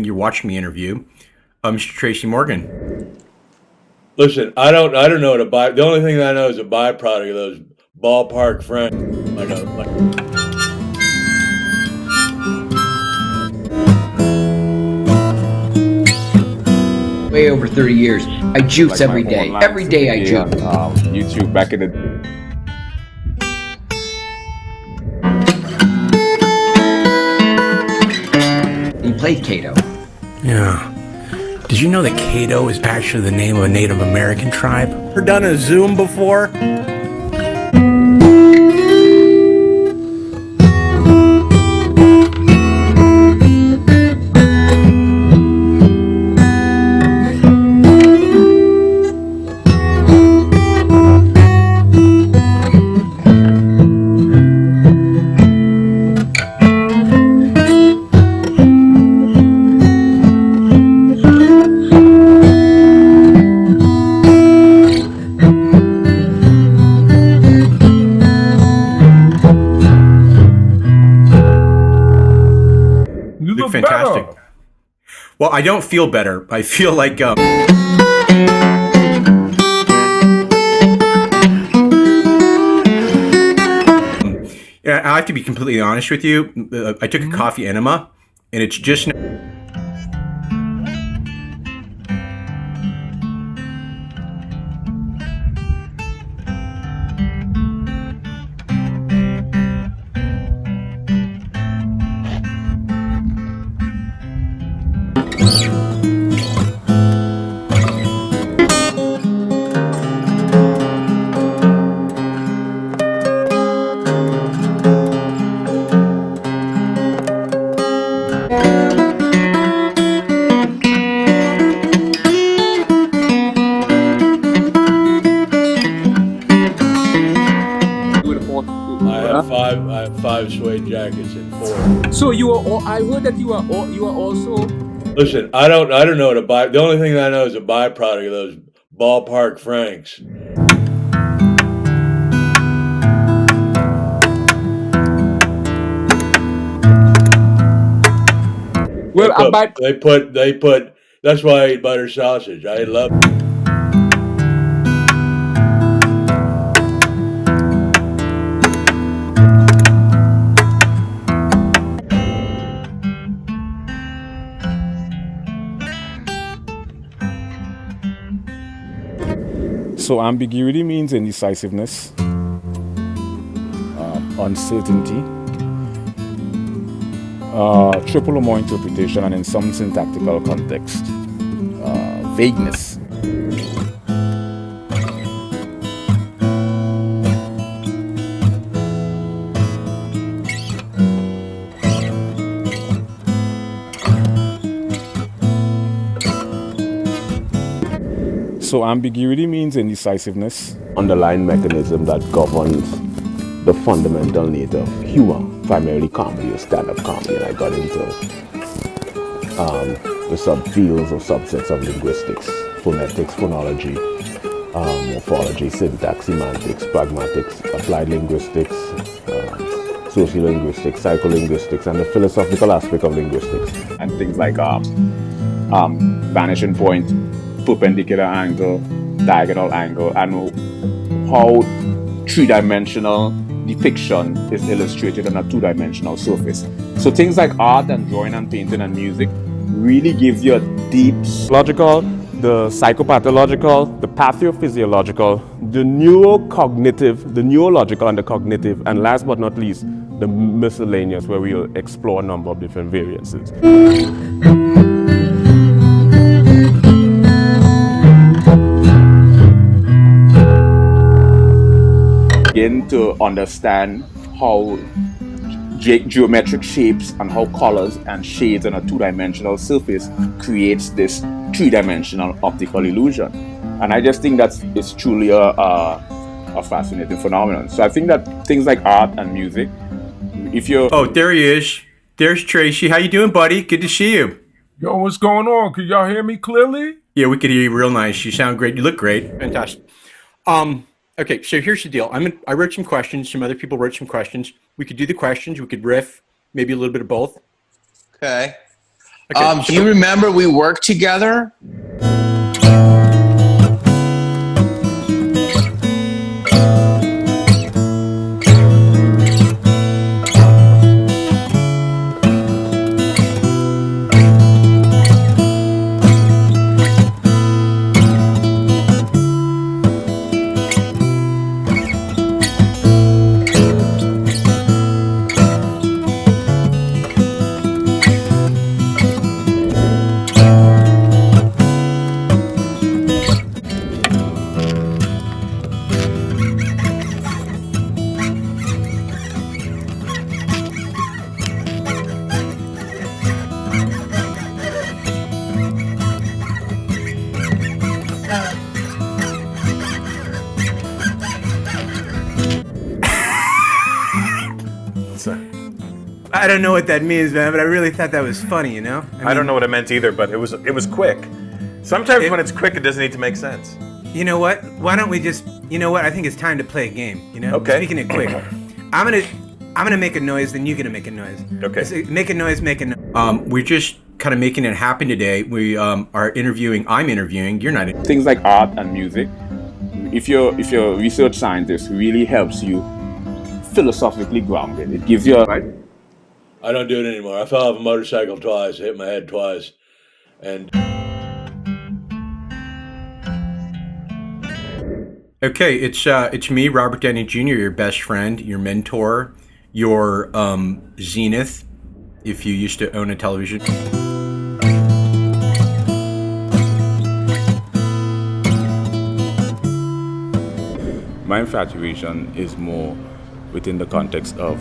Watching the interview, Mr. Tracy Morgan. Listen, I don't know what a the only thing that I know is a byproduct of those ballpark friends. Way over 30 years. I juice every day. Every day I juice. YouTube back in the He played Cato. Yeah. Did you know that Cato is actually the name of a Native American tribe? Ever done a Zoom before? Fantastic. Better. Well, I don't feel better. I feel like I have to be completely honest with you. I took a coffee enema, and it's just. I have five suede jackets and 4. So you are all, I heard that you are also. Listen, I don't know what a the only thing that I know is a byproduct of those ballpark Franks. Well, they put that's why I eat butter sausage. I love So ambiguity means indecisiveness, uncertainty, triple or more interpretation, and in some syntactical context, vagueness. So ambiguity means indecisiveness. Underlying mechanism that governs the fundamental nature of humor, primarily comedy or stand-up comedy, and I got into the subfields or subsets of linguistics, phonetics, phonology, morphology, syntax, semantics, pragmatics, applied linguistics, sociolinguistics, psycholinguistics, and the philosophical aspect of linguistics. And things like vanishing point, perpendicular angle, diagonal angle, and how three-dimensional depiction is illustrated on a two-dimensional surface. So things like art and drawing and painting and music really gives you a deep logical, the psychopathological, the pathophysiological, the neurocognitive, the neurological and the cognitive, and last but not least, the miscellaneous, where we'll explore a number of different variances. Begin to understand how geometric shapes and how colors and shades on a two-dimensional surface creates this three-dimensional optical illusion. And I just think it's truly a a fascinating phenomenon. So I think that things like art and music, if you're... Oh, there he is. There's Tracy. How you doing, buddy? Good to see you. Yo, what's going on? Can y'all hear me clearly? Yeah, we could hear you real nice. You sound great. You look great. Fantastic. Okay, so here's the deal. I wrote some questions. Some other people wrote some questions. We could do the questions. We could riff, maybe a little bit of both. Okay. Do you remember we worked together? I don't know what that means, man, but I really thought that was funny, you know? I don't know what it meant either, but it was quick. Sometimes when it's quick, it doesn't need to make sense. You know what? Why don't we just, you know what? I think it's time to play a game, you know? Okay. Speaking it quick. I'm gonna make a noise, then you're gonna make a noise. Okay. So make a noise, make a noise. We're just kind of making it happen today. We are interviewing, I'm interviewing, you're not. Things like art and music, if you're a research scientist, really helps you philosophically grounded. It gives you a... I don't do it anymore. I fell off a motorcycle twice, hit my head twice, and... Okay, it's me, Robert Downey Jr., your best friend, your mentor, your zenith, if you used to own a television. My infatuation is more within the context of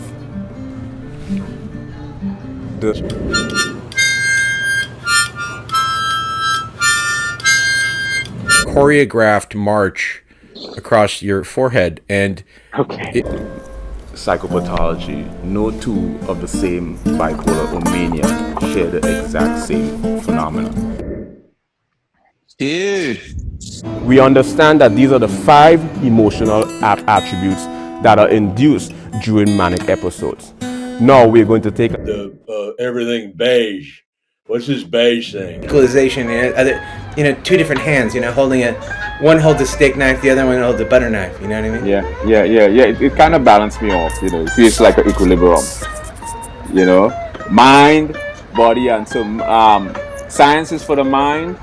the choreographed march across your forehead, and psychopathology. No two of the same bipolar or mania share the exact same phenomenon. Dude. We understand that these are the 5 emotional attributes that are induced during manic episodes. Now we're going to take the everything beige. What's this beige thing? Equalization, you know, 2 different hands, you know, holding one holds a steak knife, the other one holds a butter knife, you know what I mean? Yeah. It kind of balanced me off, you know. It feels like an equilibrium, you know. Mind, body, and so science is for the mind,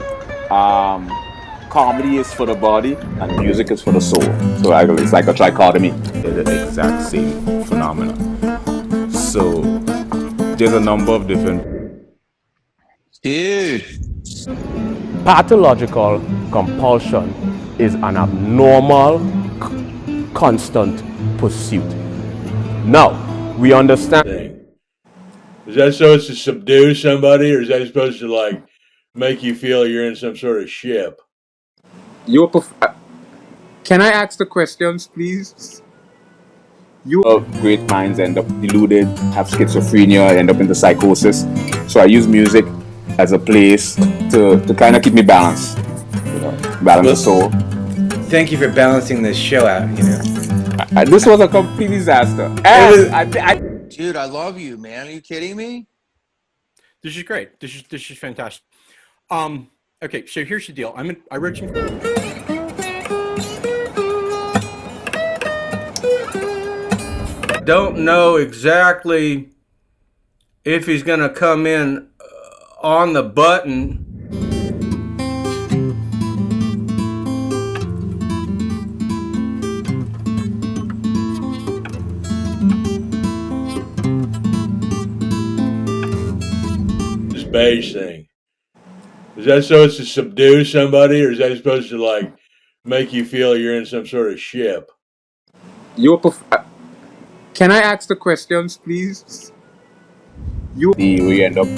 comedy is for the body, and music is for the soul. So it's like a trichotomy. They're the exact same phenomenon. So there's a number of different... Dude. Pathological compulsion is an abnormal, constant pursuit. Now, we understand... Is that supposed to subdue somebody, or is that supposed to, like, make you feel you're in some sort of ship? Can I ask the questions, please? Great minds end up deluded, have schizophrenia, end up into psychosis. So I use music as a place to kind of keep me balanced, you know, balance the soul. Thank you for balancing this show out, you know. This was a complete disaster. Dude, I love you, man. Are you kidding me? This is great. This is fantastic. Okay, so here's the deal. I wrote some... Don't know exactly if he's gonna come in on the button. This beige thing. Is that supposed to subdue somebody, or is that supposed to, like, make you feel you're in some sort of ship? Can I ask the questions, please? We end up,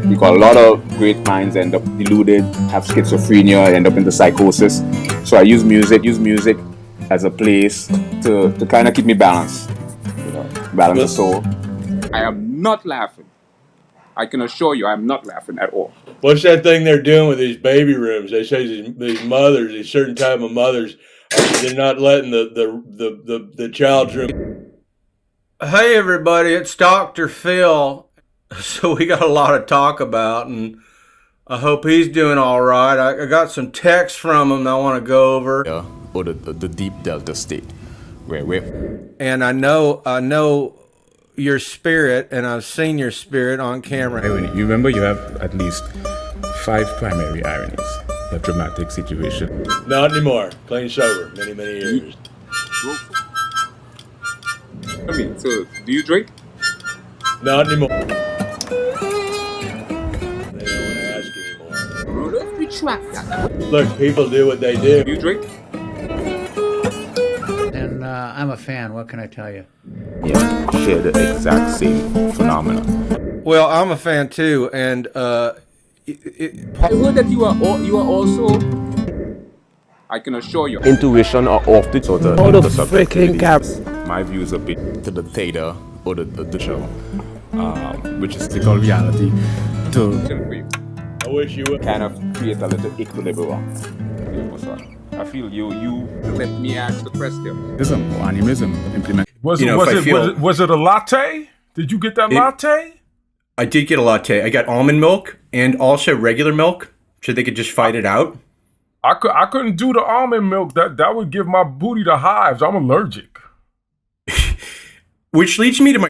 because a lot of great minds end up deluded, have schizophrenia, end up into psychosis. So I use music as a place to kind of keep me balanced, balance the soul. I am not laughing. I can assure you, I am not laughing at all. What's that thing they're doing with these baby rooms? They say these mothers, these certain type of mothers, they're not letting the child's room. Hey everybody, it's Dr. Phil. So we got a lot to talk about, and I hope he's doing all right. I got some text from him that I want to go over. Yeah, or the deep delta state, And I know your spirit, and I've seen your spirit on camera. You remember you have at least 5 primary ironies. A dramatic situation. Not anymore. Clean sober. Many years. I mean, so do you drink? Not anymore. They don't want to ask anymore. Let's retract that. Look, people do what they do. Do you drink? And I'm a fan. What can I tell you? Yeah, share the exact same phenomenon. Well, I'm a fan too, and I heard that you are also. I can assure you. Intuition or off the sort of the freaking caps. My views a bit to the theta or the show, which is Physical reality. I wish you would kind of create a little equilibrium. I feel you. Let me ask the question. Animism, implement. Was it a latte? Did you get that latte? I did get a latte. I got almond milk and also regular milk, so they could just fight it out. I couldn't do the almond milk. That would give my booty the hives. I'm allergic. Which leads me to my